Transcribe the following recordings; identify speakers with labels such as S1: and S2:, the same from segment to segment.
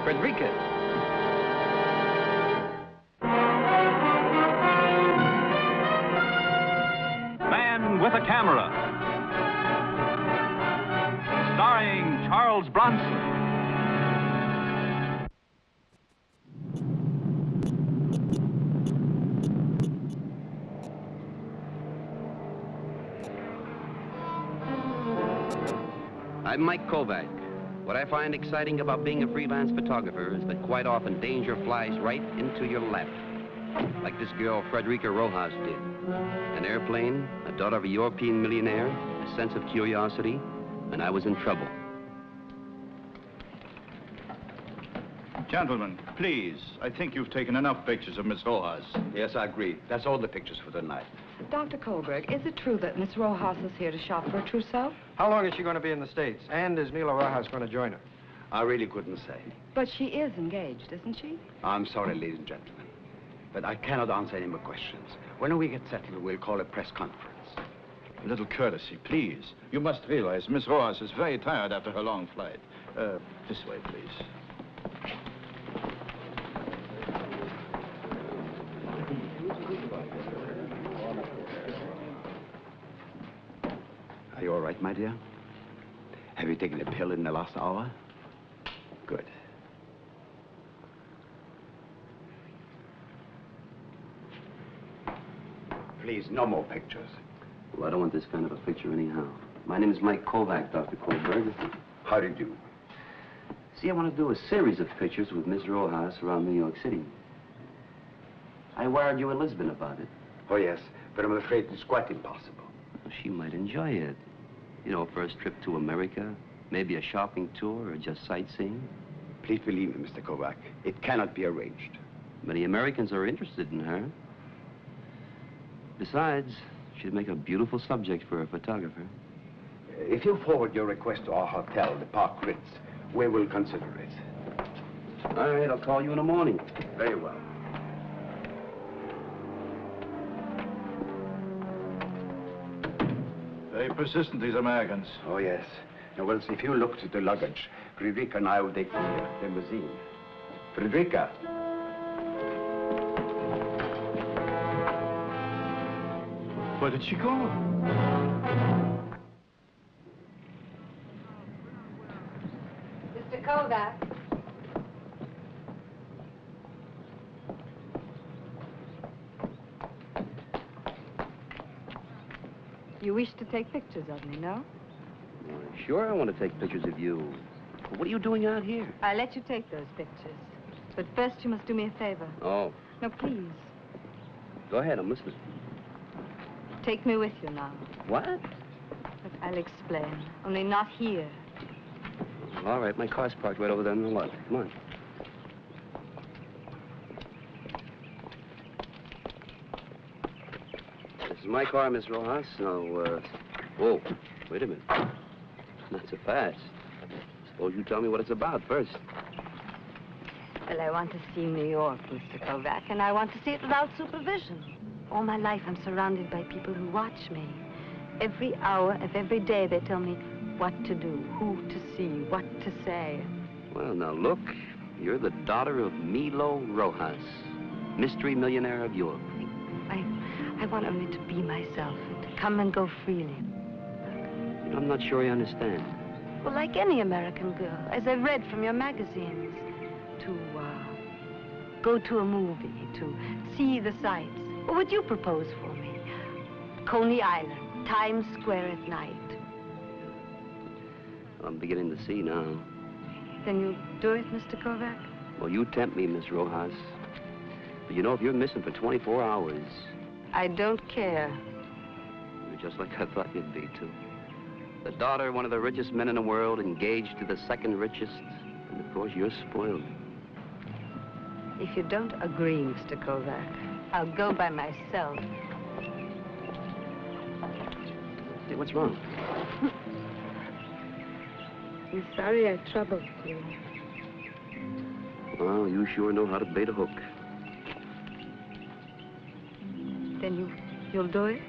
S1: Frederica.
S2: Man with a Camera. Starring Charles Bronson.
S3: I'm Mike Kovac. What I find exciting about being a freelance photographer is that quite often danger flies right into your lap. Like this girl, Frederica Rojas, did. An airplane, a daughter of a European millionaire, a sense of curiosity, and I was in trouble.
S4: Gentlemen, please, I think you've taken enough pictures of Miss Rojas.
S1: Yes, I agree. That's all the pictures for tonight.
S5: Dr. Kohlberg, is it true that Miss Rojas is here to shop for her trousseau?
S6: How long is she going to be in the States? And is Mila Rojas going to join her?
S1: I really couldn't say.
S5: But she is engaged, isn't she?
S1: I'm sorry, ladies and gentlemen, but I cannot answer any more questions. When we get settled, we'll call a press conference.
S4: A little courtesy, please. You must realize Miss Rojas is very tired after her long flight. This way, please.
S1: Are you all right, my dear? Have you taken a pill in the last hour? Good. Please, no more pictures.
S3: Well, I don't want this kind of a picture anyhow. My name is Mike Kovac, Dr. Kohlberg.
S1: How did you?
S3: See, I want to do a series of pictures with Miss Rojas around New York City. I wired you and Lisbon about it.
S1: Oh, yes, but I'm afraid it's quite impossible.
S3: Well, she might enjoy it. You know, first trip to America, maybe a shopping tour or just sightseeing.
S1: Please believe me, Mr. Kovac. It cannot be arranged.
S3: Many Americans are interested in her. Besides, she'd make a beautiful subject for a photographer.
S1: If you forward your request to our hotel, the Park Ritz, we will consider it.
S3: All right, I'll call you in the morning.
S1: Very well.
S4: Very persistent, these Americans.
S1: Oh, yes. Now, well, if you look at the luggage, Frederica and I will take the limousine. Frederica.
S4: Where did she go?
S5: Mr. Kovac. You wish to take pictures of me, no?
S3: Sure, I want to take pictures of you. What are you doing out here?
S5: I'll let you take those pictures. But first, you must do me a favor.
S3: Oh.
S5: No, please.
S3: Go ahead, I'm listening.
S5: Take me with you now.
S3: What?
S5: But I'll explain. Only not here.
S3: All right, my car's parked right over there in the lot. Come on. This is my car, Miss Rojas. Now, whoa, wait a minute. Not so fast. Suppose you tell me what it's about first.
S5: Well, I want to see New York, Mr. Kovac, and I want to see it without supervision. All my life, I'm surrounded by people who watch me. Every hour of every day, they tell me what to do, who to see, what to say.
S3: Well, now, look. You're the daughter of Milo Rojas, mystery millionaire of Europe.
S5: I want only to be myself and to come and go freely.
S3: I'm not sure I understand.
S5: Well, like any American girl, as I've read from your magazines, to go to a movie, to see the sights. What would you propose for me? Coney Island, Times Square at night.
S3: I'm beginning to see now.
S5: Then you'll do it, Mr. Kovac?
S3: Well, you tempt me, Miss Rojas. But you know, if you're missing for 24 hours...
S5: I don't care.
S3: You're just like I thought you'd be, too. The daughter of one of the richest men in the world, engaged to the second richest. And, of course, you're spoiled.
S5: If you don't agree, Mr. Kovac, I'll go by myself.
S3: Hey, what's wrong?
S5: I'm sorry I troubled you.
S3: Well, you sure know how to bait a hook.
S5: Then you'll do it?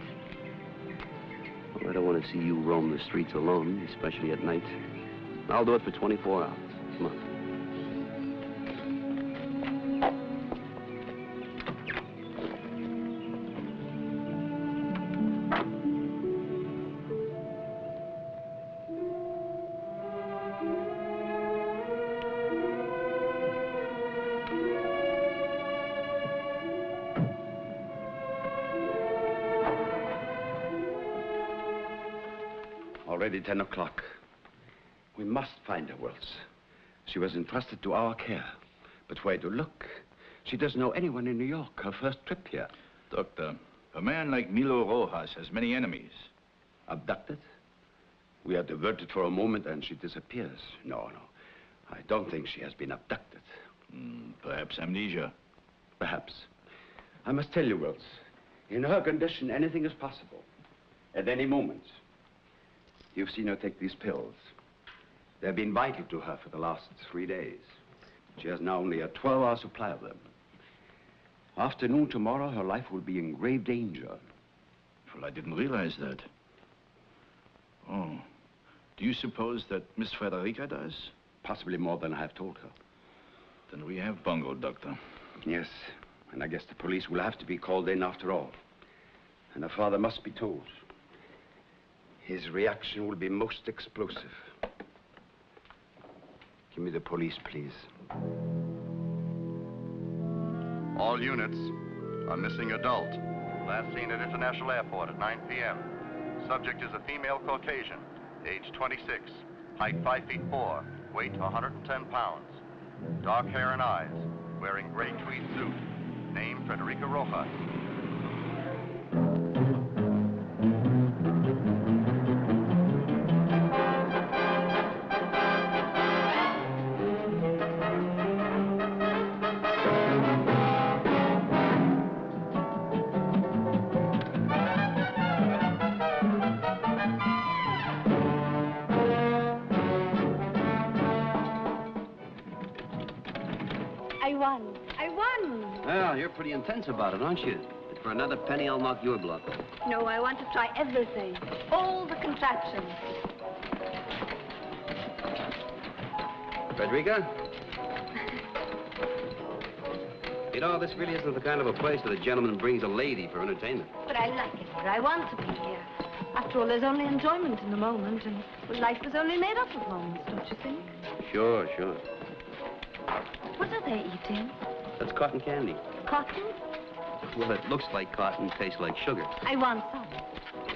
S3: Well, I don't want to see you roam the streets alone, especially at night. I'll do it for 24 hours. Come on.
S1: already 10 o'clock. We must find her, Wells. She was entrusted to our care. But where to look? She doesn't know anyone in New York, her first trip here.
S4: Doctor, a man like Milo Rojas has many enemies.
S1: Abducted? We are diverted for a moment and she disappears. No. I don't think she has been abducted.
S4: Perhaps amnesia.
S1: Perhaps. I must tell you, Wells, in her condition, anything is possible. At any moment. You've seen her take these pills. They've been vital to her for the last 3 days. She has now only a 12-hour supply of them. Afternoon tomorrow, her life will be in grave danger.
S4: Well, I didn't realize that. Oh. Do you suppose that Miss Frederica does?
S1: Possibly more than I have told her.
S4: Then we have bungled, Doctor.
S1: Yes, and I guess the police will have to be called in after all. And her father must be told. His reaction will be most explosive. Give me the police, please.
S7: All units, a missing adult. Last seen at International Airport at 9 p.m. Subject is a female Caucasian, age 26, height 5 feet 4, weight 110 pounds. Dark hair and eyes, wearing gray tweed suit. Name Frederica Rojas.
S5: I won.
S3: Well, you're pretty intense about it, aren't you? But for another penny, I'll knock your block off.
S5: No, I want to try everything. All the contraptions.
S3: Frederica? You know, this really isn't the kind of a place that a gentleman brings a lady for entertainment.
S5: But I like it here. I want to be here. After all, there's only enjoyment in the moment, and well, life is only made up of moments, don't you think?
S3: Sure.
S5: What are they eating?
S3: That's cotton candy.
S5: Cotton?
S3: Well, it looks like cotton, tastes like sugar.
S5: I want some.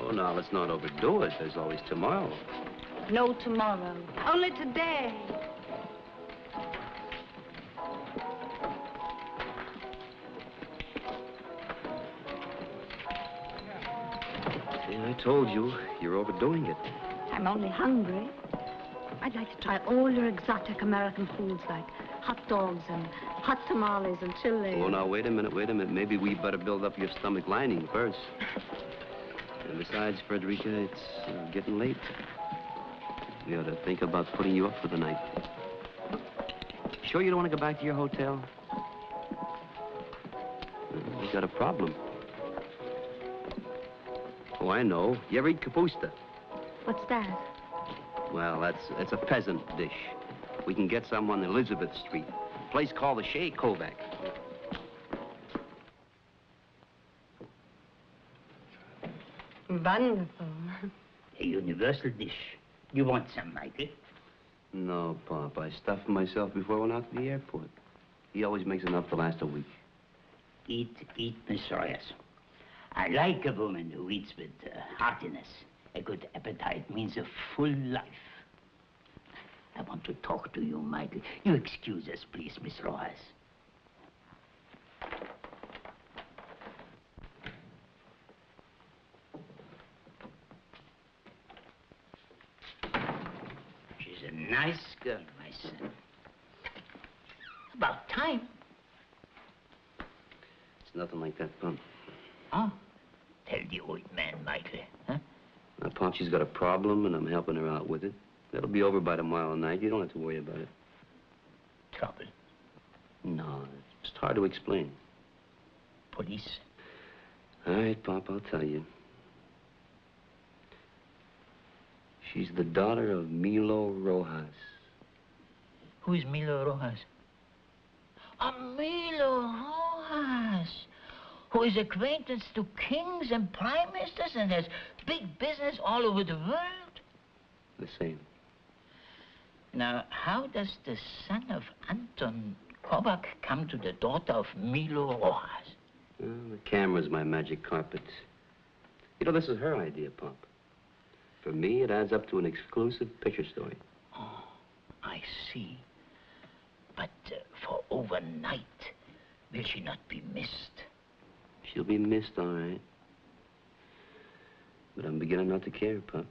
S3: Oh, now, let's not overdo it. There's always tomorrow.
S5: No tomorrow. Only today.
S3: See, I told you, you're overdoing it.
S5: I'm only hungry. I'd like to try all your exotic American foods like hot dogs and hot tamales and chili.
S3: Oh, now, wait a minute. Maybe we better build up your stomach lining first. And besides, Frederica, it's getting late. We ought to think about putting you up for the night. Sure you don't want to go back to your hotel? We got a problem. Oh, I know. You ever eat kapusta?
S5: What's that?
S3: Well, it's a peasant dish. We can get some on Elizabeth Street. A place called the Mike Kovac.
S5: Wonderful.
S8: A universal dish. You want some, Michael?
S3: No, Pop. I stuffed myself before I went out to the airport. He always makes enough to last a week.
S8: Eat, Miss Royas. I like a woman who eats with heartiness. A good appetite means a full life. I want to talk to you, Michael. You excuse us, please, Miss Rojas. She's a nice girl, my son. About time.
S3: It's nothing like that, Pop.
S8: Huh? Tell the old man, Michael, huh?
S3: Now, Pop, she's got a problem, and I'm helping her out with it. That'll be over by tomorrow night. You don't have to worry about it.
S8: Trouble.
S3: No, it's hard to explain.
S8: Police.
S3: All right, Pop, I'll tell you. She's the daughter of Milo Rojas.
S8: Who is Milo Rojas? Milo Rojas, who is acquaintance to kings and prime ministers and has big business all over the world.
S3: The same.
S8: Now, how does the son of Anton Kovac come to the daughter of Milo Rojas?
S3: The camera's my magic carpet. You know, this is her idea, Pop. For me, it adds up to an exclusive picture story.
S8: Oh, I see. But for overnight, will she not be missed?
S3: She'll be missed, all right. But I'm beginning not to care, Pop.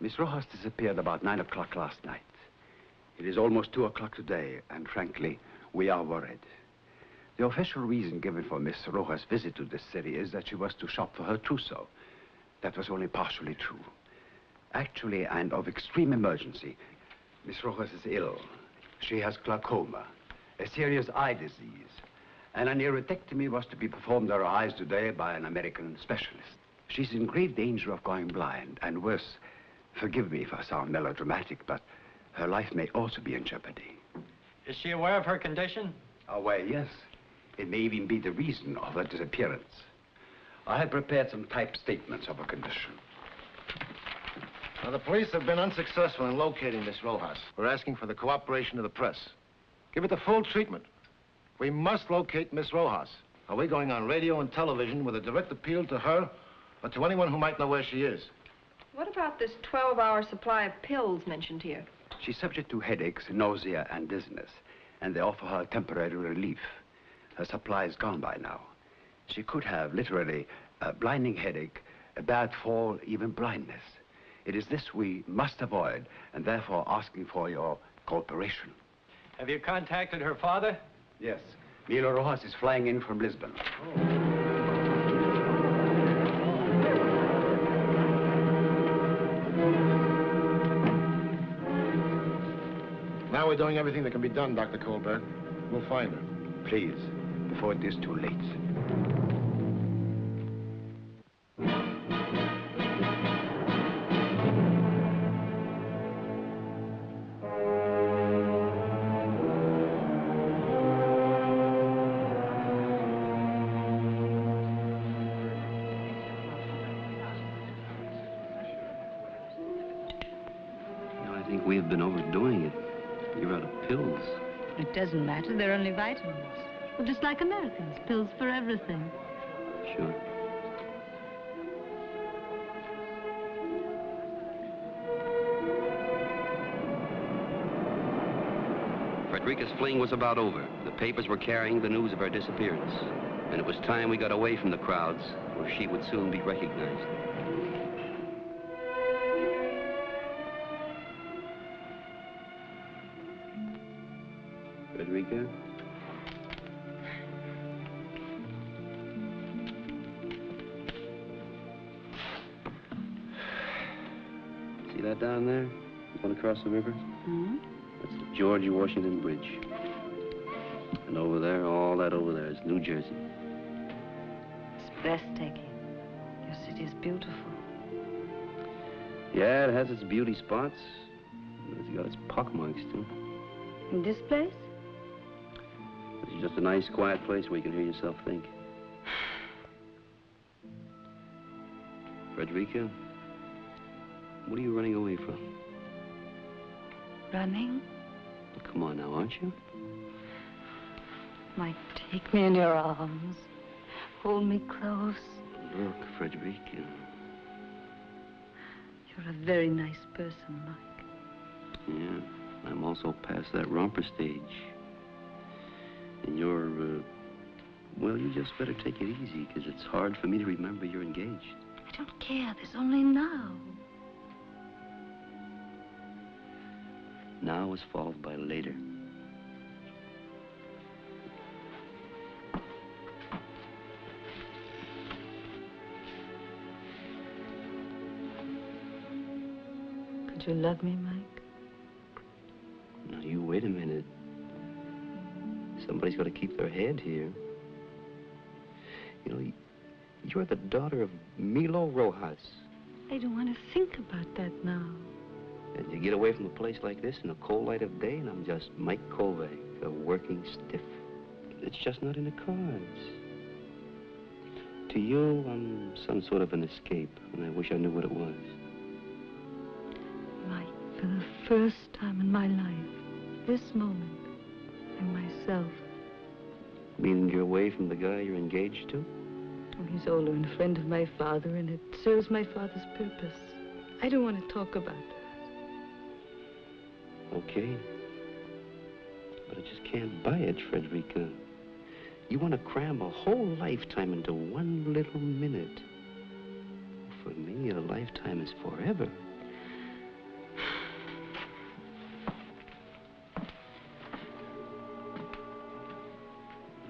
S1: Miss Rojas disappeared about 9 o'clock last night. It is almost 2 o'clock today, and frankly, we are worried. The official reason given for Miss Rojas' visit to this city is that she was to shop for her trousseau. That was only partially true. Actually, and of extreme emergency, Miss Rojas is ill. She has glaucoma, a serious eye disease, and an iridectomy was to be performed on her eyes today by an American specialist. She's in grave danger of going blind, and worse, forgive me if I sound melodramatic, but her life may also be in jeopardy.
S6: Is she aware of her condition?
S1: Aware, yes. It may even be the reason of her disappearance. I have prepared some typed statements of her condition.
S9: Now, the police have been unsuccessful in locating Miss Rojas. We're asking for the cooperation of the press. Give it the full treatment. We must locate Miss Rojas. Are we going on radio and television with a direct appeal to her or to anyone who might know where she is?
S10: What about this 12-hour supply of pills mentioned here?
S1: She's subject to headaches, nausea, and dizziness, and they offer her temporary relief. Her supply is gone by now. She could have, literally, a blinding headache, a bad fall, even blindness. It is this we must avoid, and therefore asking for your cooperation.
S6: Have you contacted her father?
S1: Yes. Milo Rojas is flying in from Lisbon.
S9: Now we're doing everything that can be done, Dr. Kohlberg. We'll find her.
S1: Please, before it is too late.
S3: I think we have been overdoing it. You're out of pills.
S5: It doesn't matter. They're only vitamins. Well, just like Americans. Pills for everything.
S3: Sure. Frederica's fling was about over. The papers were carrying the news of her disappearance. And it was time we got away from the crowds, where she would soon be recognized. Frederica? See that down there? Going across the river?
S5: Hmm?
S3: That's the George Washington Bridge. And over there, all that over there is New Jersey.
S5: It's breathtaking. Your city is beautiful.
S3: Yeah, it has its beauty spots. But it's got its pockmarks, too.
S5: In this place?
S3: It's just a nice, quiet place where you can hear yourself think. Frederica, what are you running away from?
S5: Running?
S3: Well, come on now, aren't you?
S5: Mike, take me in your arms. Hold me close.
S3: Look, Frederica.
S5: You're a very nice person, Mike.
S3: Yeah, I'm also past that romper stage. And you're, well, you just better take it easy, because it's hard for me to remember you're engaged.
S5: I don't care. There's only now.
S3: Now is followed by later.
S5: Could you love me, Mike?
S3: Now, you wait a minute. Somebody's got to keep their head here. You know, you're the daughter of Milo Rojas.
S5: I don't want to think about that now.
S3: And you get away from a place like this in the cold light of day, and I'm just Mike Kovac, a working stiff. It's just not in the cards. To you, I'm some sort of an escape, and I wish I knew what it was.
S5: Mike, for the first time in my life, this moment, I'm myself.
S3: Meaning you're away from the guy you're engaged to?
S5: Oh, he's older and a friend of my father, and it serves my father's purpose. I don't want to talk about it.
S3: Okay. But I just can't buy it, Frederica. You want to cram a whole lifetime into one little minute. For me, a lifetime is forever.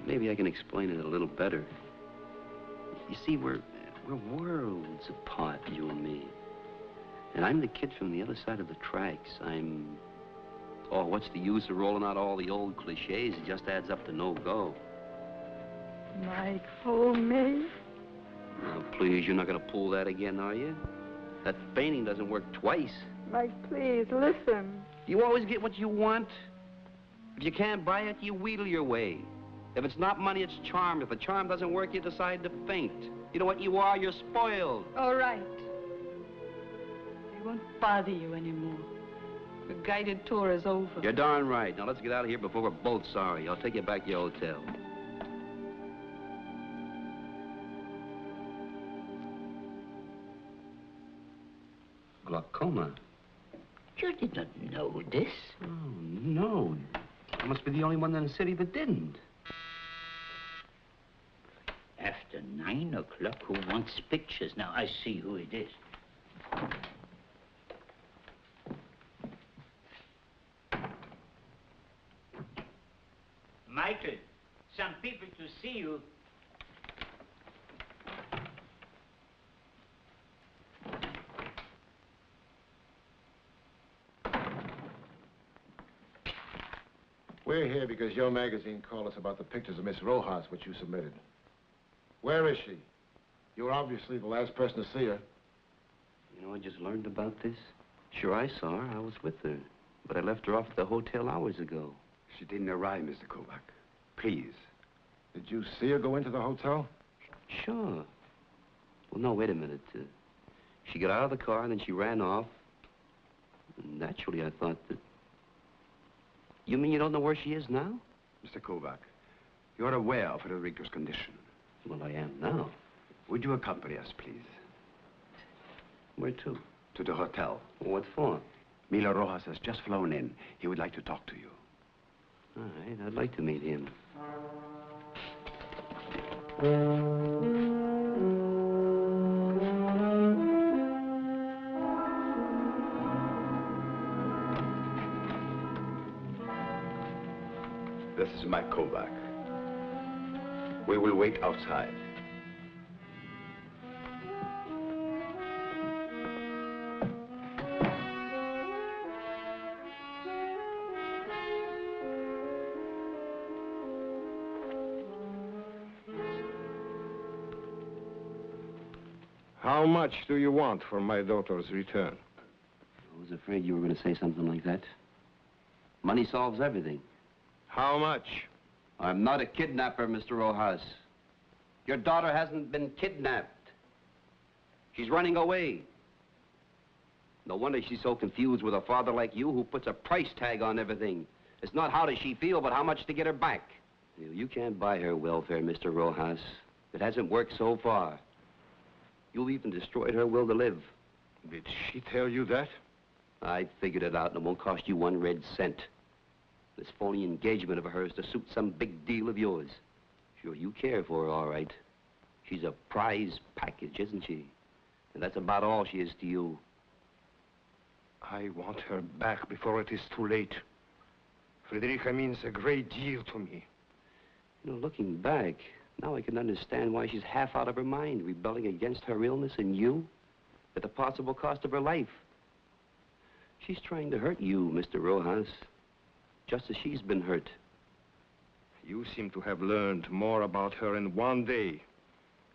S3: Maybe I can explain it a little better. You see, we're worlds apart, you and me. And I'm the kid from the other side of the tracks. Oh, what's the use of rolling out all the old cliches? It just adds up to no go.
S5: Mike, hold me.
S3: Now, please, you're not going to pull that again, are you? That fainting doesn't work twice.
S5: Mike, please, listen.
S3: You always get what you want. If you can't buy it, you wheedle your way. If it's not money, it's charm. If the charm doesn't work, you decide to faint. You know what you are? You're spoiled.
S5: All right. I won't bother you anymore. The guided tour is over.
S3: You're darn right. Now, let's get out of here before we're both sorry. I'll take you back to your hotel. Glaucoma?
S8: You did not know this.
S3: Oh, no. I must be the only one in the city that didn't.
S8: After 9 o'clock, who wants pictures? Now, I see who it is. Michael, some people to see you.
S9: We're here because your magazine called us about the pictures of Miss Rojas, which you submitted. Where is she? You were obviously the last person to see her.
S3: You know, I just learned about this. Sure, I saw her. I was with her. But I left her off at the hotel hours ago.
S1: She didn't arrive, Mr. Kovac. Please.
S9: Did you see her go into the hotel?
S3: Sure. Well, no, wait a minute. She got out of the car, and then she ran off. And naturally, I thought that... You mean you don't know where she is now?
S1: Mr. Kovac, you're aware of Frederica's condition.
S3: Well, I am now.
S1: Would you accompany us, please?
S3: Where to?
S1: To the hotel.
S3: What for?
S1: Milo Rojas has just flown in. He would like to talk to you.
S3: All right, I'd like to meet him.
S1: This is Mike Kovac. We will wait outside.
S6: How much do you want for my daughter's return?
S3: I was afraid you were going to say something like that. Money solves everything.
S6: How much?
S3: I'm not a kidnapper, Mr. Rojas. Your daughter hasn't been kidnapped. She's running away. No wonder she's so confused with a father like you who puts a price tag on everything. It's not how does she feel, but how much to get her back. You can't buy her welfare, Mr. Rojas. It hasn't worked so far. You've even destroyed her will to live.
S6: Did she tell you that?
S3: I figured it out, and it won't cost you 1 red cent. This phony engagement of hers to suit some big deal of yours. Sure, you care for her, all right. She's a prize package, isn't she? And that's about all she is to you.
S6: I want her back before it is too late. Frederica means a great deal to me.
S3: You know, looking back, now I can understand why she's half out of her mind, rebelling against her illness and you, at the possible cost of her life. She's trying to hurt you, Mr. Rojas, just as she's been hurt.
S6: You seem to have learned more about her in 1 day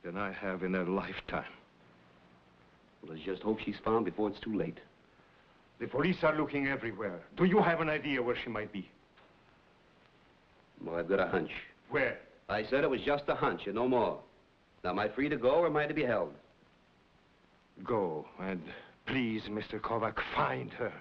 S6: than I have in a lifetime.
S3: Well, let's just hope she's found before it's too late.
S6: The police are looking everywhere. Do you have an idea where she might be?
S3: Well, I've got a hunch.
S6: Where?
S3: I said it was just a hunch and no more. Now, am I free to go or am I to be held?
S6: Go, and please, Mr. Kovac, find her.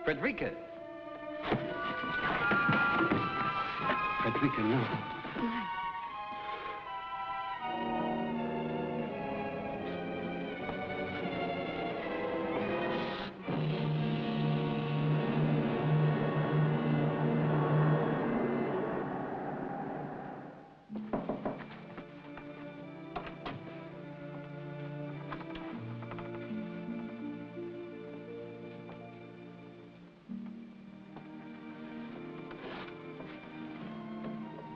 S3: Frederica. Frederica, no.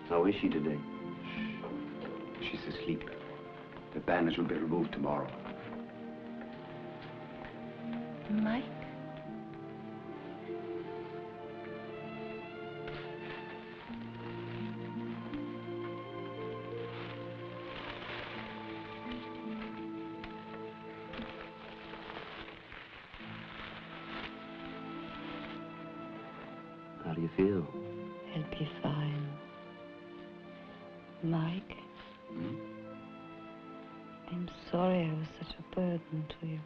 S3: How is she today?
S1: She's asleep. The bandage will be removed tomorrow.
S5: Mike?
S3: How do you feel?
S5: I'll be fine. Mike?
S3: Hmm?
S5: I'm sorry I was such a burden to you.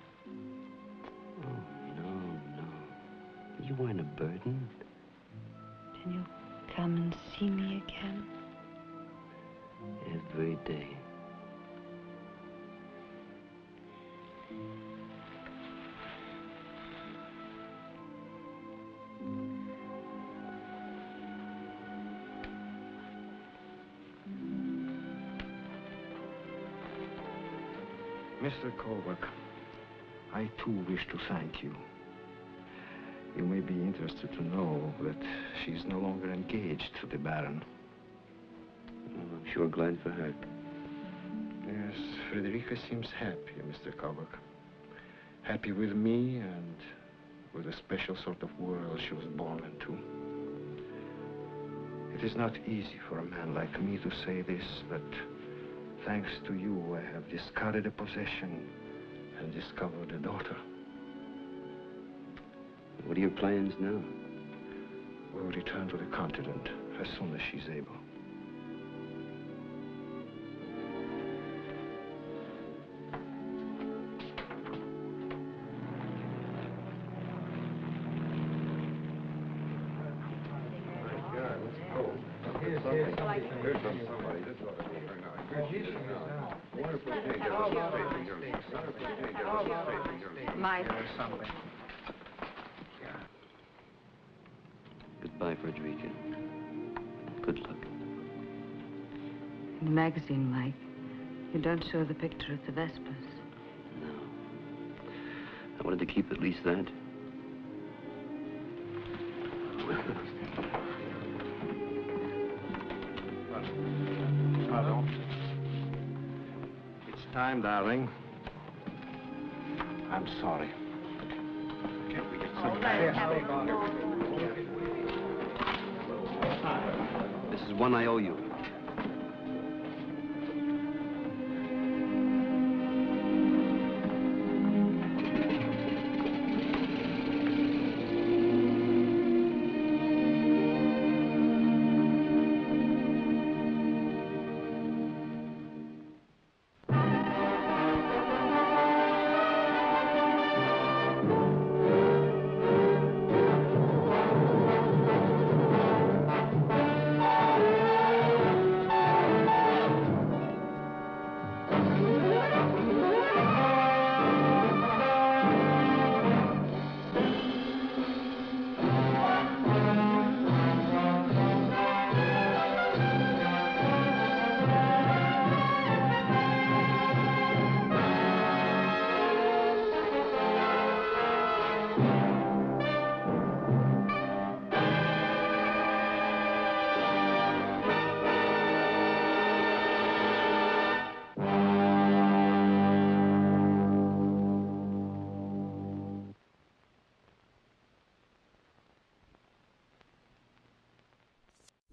S3: Oh, no. You weren't a burden.
S5: Can you come and see me again?
S3: Every day.
S6: Mr. Kovac, I too wish to thank you. You may be interested to know that she's no longer engaged to the Baron.
S3: I'm sure glad for her.
S6: Yes, Frederica seems happy, Mr. Kovac. Happy with me and with a special sort of world she was born into. It is not easy for a man like me to say this, but thanks to you, I have discarded a possession and discovered a daughter.
S3: What are your plans now?
S6: We'll return to the continent as soon as she's able.
S5: Mike.
S3: Goodbye, Frederica. Good luck.
S5: In the magazine, Mike, you don't show the picture of the Vespers.
S3: No. I wanted to keep at least that.
S6: Pardon. It's time, darling. I'm sorry. Can't we get some...
S3: This is one I owe you.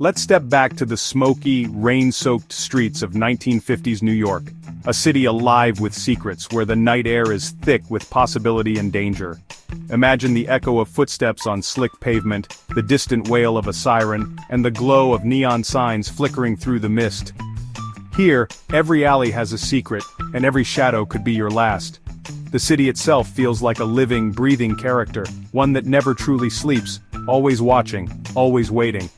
S11: Let's step back to the smoky, rain-soaked streets of 1950s New York, a city alive with secrets where the night air is thick with possibility and danger. Imagine the echo of footsteps on slick pavement, the distant wail of a siren, and the glow of neon signs flickering through the mist. Here, every alley has a secret, and every shadow could be your last. The city itself feels like a living, breathing character, one that never truly sleeps, always watching, always waiting.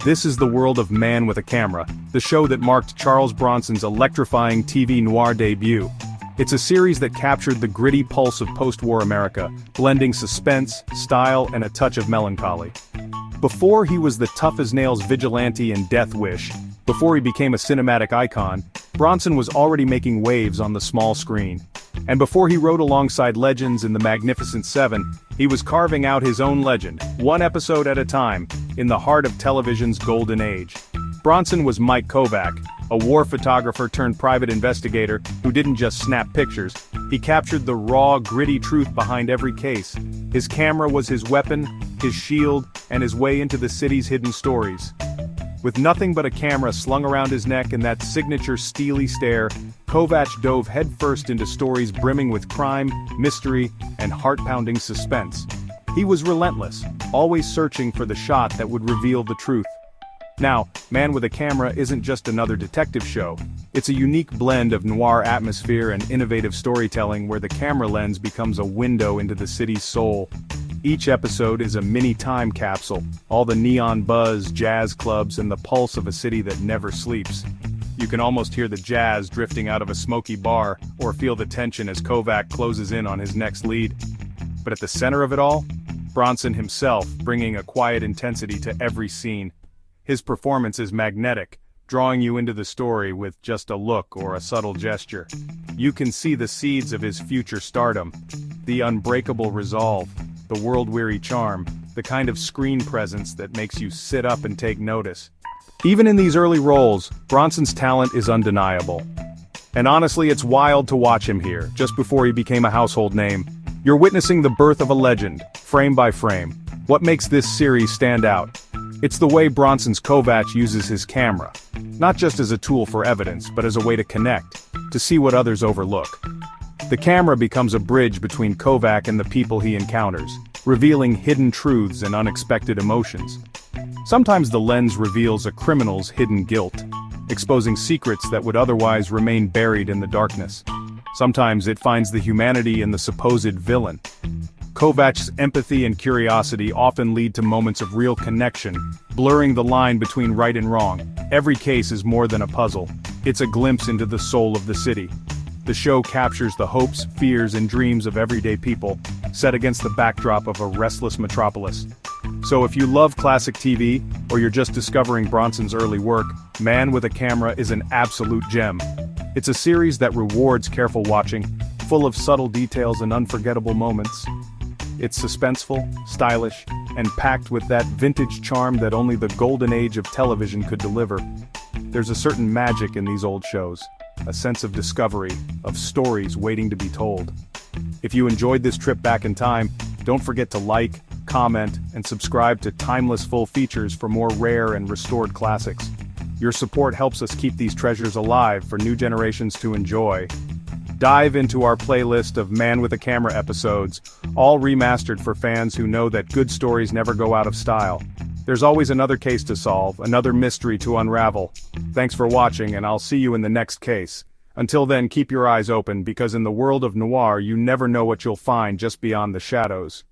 S11: This is the world of Man with a Camera, the show that marked Charles Bronson's electrifying TV noir debut. It's a series that captured the gritty pulse of post-war America, blending suspense, style, and a touch of melancholy. Before he was the tough-as-nails vigilante in Death Wish, before he became a cinematic icon, Bronson was already making waves on the small screen. And before he wrote alongside legends in The Magnificent Seven, he was carving out his own legend, one episode at a time, in the heart of television's golden age. Bronson was Mike Kovac, a war photographer turned private investigator who didn't just snap pictures, he captured the raw, gritty truth behind every case. His camera was his weapon, his shield, and his way into the city's hidden stories. With nothing but a camera slung around his neck and that signature steely stare, Kovac dove headfirst into stories brimming with crime, mystery, and heart-pounding suspense. He was relentless, always searching for the shot that would reveal the truth. Now, Man with a Camera isn't just another detective show. It's a unique blend of noir atmosphere and innovative storytelling where the camera lens becomes a window into the city's soul. Each episode is a mini time capsule, all the neon buzz, jazz clubs, and the pulse of a city that never sleeps. You can almost hear the jazz drifting out of a smoky bar, or feel the tension as Kovac closes in on his next lead. But at the center of it all, Bronson himself, bringing a quiet intensity to every scene. His performance is magnetic, drawing you into the story with just a look or a subtle gesture. You can see the seeds of his future stardom, the unbreakable resolve, the world-weary charm, the kind of screen presence that makes you sit up and take notice. Even in these early roles, Bronson's talent is undeniable. And honestly, it's wild to watch him here, just before he became a household name. You're witnessing the birth of a legend, frame by frame. What makes this series stand out? It's the way Bronson's Kovac uses his camera. Not just as a tool for evidence, but as a way to connect, to see what others overlook. The camera becomes a bridge between Kovac and the people he encounters, revealing hidden truths and unexpected emotions. Sometimes the lens reveals a criminal's hidden guilt, exposing secrets that would otherwise remain buried in the darkness. Sometimes it finds the humanity in the supposed villain. Kovac's empathy and curiosity often lead to moments of real connection, blurring the line between right and wrong. Every case is more than a puzzle. It's a glimpse into the soul of the city. The show captures the hopes, fears, and dreams of everyday people, set against the backdrop of a restless metropolis. So if you love classic TV, or you're just discovering Bronson's early work, Man with a Camera is an absolute gem. It's a series that rewards careful watching, full of subtle details and unforgettable moments. It's suspenseful, stylish, and packed with that vintage charm that only the golden age of television could deliver. There's a certain magic in these old shows, a sense of discovery, of stories waiting to be told. If you enjoyed this trip back in time, don't forget to like, comment, and subscribe to Timeless Full Features for more rare and restored classics. Your support helps us keep these treasures alive for new generations to enjoy. Dive into our playlist of Man with a Camera episodes, all remastered for fans who know that good stories never go out of style. There's always another case to solve, another mystery to unravel. Thanks for watching, and I'll see you in the next case. Until then, keep your eyes open, because in the world of noir you never know what you'll find just beyond the shadows.